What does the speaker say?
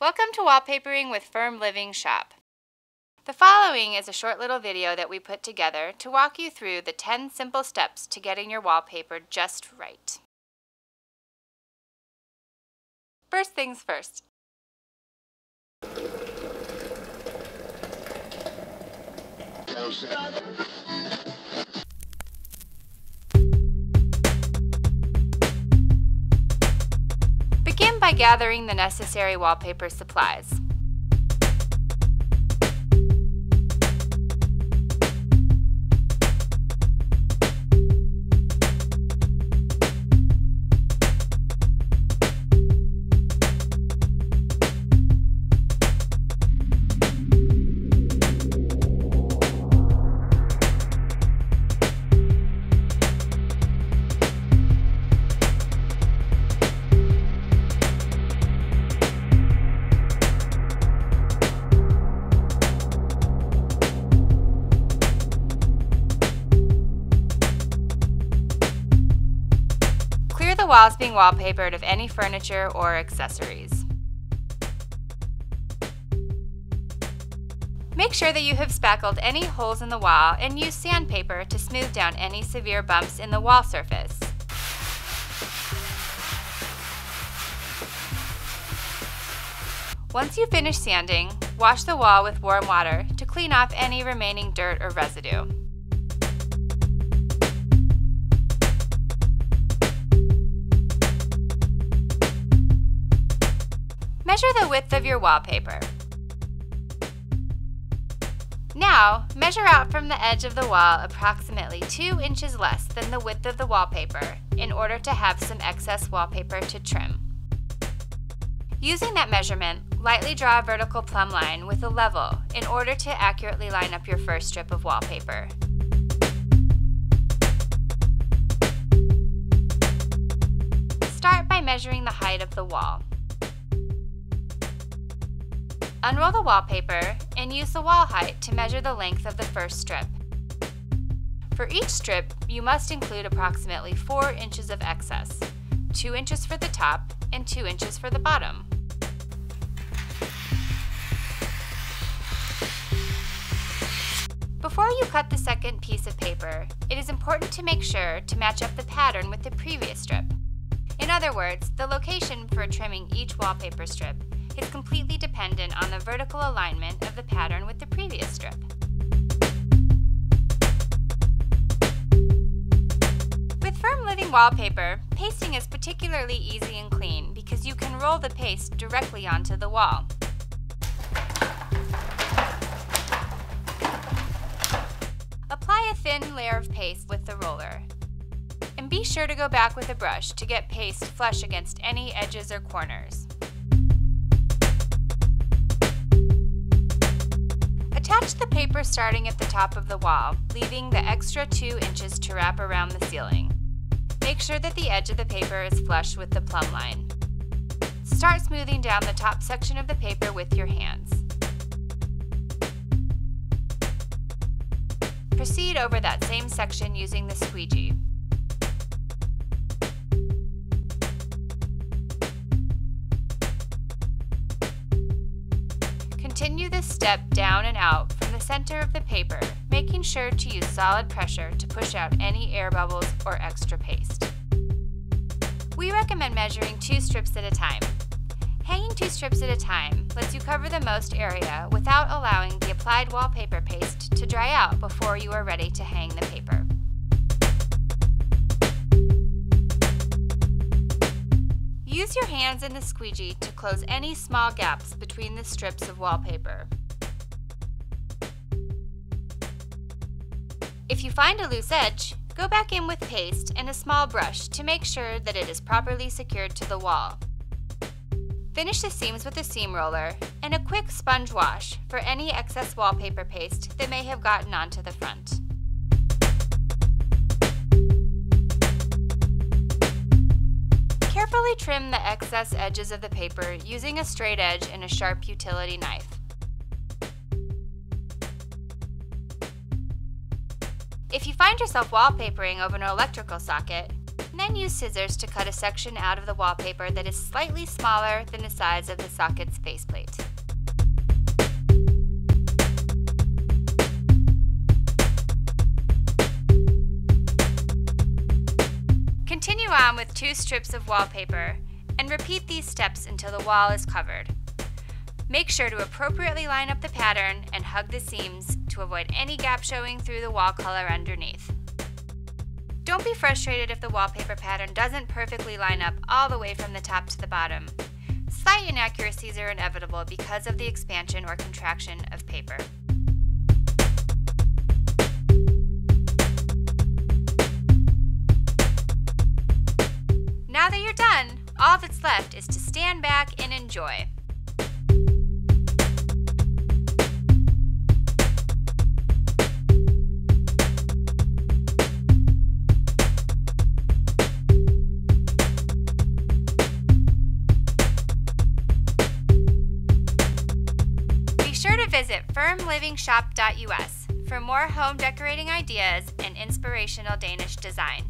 Welcome to Wallpapering with Firm Living Shop. The following is a short little video that we put together to walk you through the 10 simple steps to getting your wallpaper just right. First things first. Begin by gathering the necessary wallpaper supplies. Clear the walls being wallpapered of any furniture or accessories. Make sure that you have spackled any holes in the wall and use sandpaper to smooth down any severe bumps in the wall surface. Once you finish sanding, wash the wall with warm water to clean off any remaining dirt or residue. Measure the width of your wallpaper. Now, measure out from the edge of the wall approximately 2 inches less than the width of the wallpaper in order to have some excess wallpaper to trim. Using that measurement, lightly draw a vertical plumb line with a level in order to accurately line up your first strip of wallpaper. Start by measuring the height of the wall. Unroll the wallpaper and use the wall height to measure the length of the first strip. For each strip, you must include approximately 4 inches of excess, 2 inches for the top and 2 inches for the bottom. Before you cut the second piece of paper, it is important to make sure to match up the pattern with the previous strip. In other words, the location for trimming each wallpaper strip is completely dependent on the vertical alignment of the pattern with the previous strip. With Firm Living wallpaper, pasting is particularly easy and clean because you can roll the paste directly onto the wall. Apply a thin layer of paste with the roller. And be sure to go back with a brush to get paste flush against any edges or corners. Attach the paper starting at the top of the wall, leaving the extra 2 inches to wrap around the ceiling. Make sure that the edge of the paper is flush with the plumb line. Start smoothing down the top section of the paper with your hands. Proceed over that same section using the squeegee. Continue this step down and out from the center of the paper, making sure to use solid pressure to push out any air bubbles or extra paste. We recommend measuring 2 strips at a time. Hanging 2 strips at a time lets you cover the most area without allowing the applied wallpaper paste to dry out before you are ready to hang the paper. Use your hands and the squeegee to close any small gaps between the strips of wallpaper. If you find a loose edge, go back in with paste and a small brush to make sure that it is properly secured to the wall. Finish the seams with a seam roller and a quick sponge wash for any excess wallpaper paste that may have gotten onto the front. Carefully trim the excess edges of the paper using a straight edge and a sharp utility knife. If you find yourself wallpapering over an electrical socket, And then use scissors to cut a section out of the wallpaper that is slightly smaller than the size of the socket's faceplate. Continue on with 2 strips of wallpaper and repeat these steps until the wall is covered. Make sure to appropriately line up the pattern and hug the seams to avoid any gap showing through the wall color underneath. Don't be frustrated if the wallpaper pattern doesn't perfectly line up all the way from the top to the bottom. Slight inaccuracies are inevitable because of the expansion or contraction of paper. Now that you're done, all that's left is to stand back and enjoy. Be sure to visit firmlivingshop.us for more home decorating ideas and inspirational Danish design.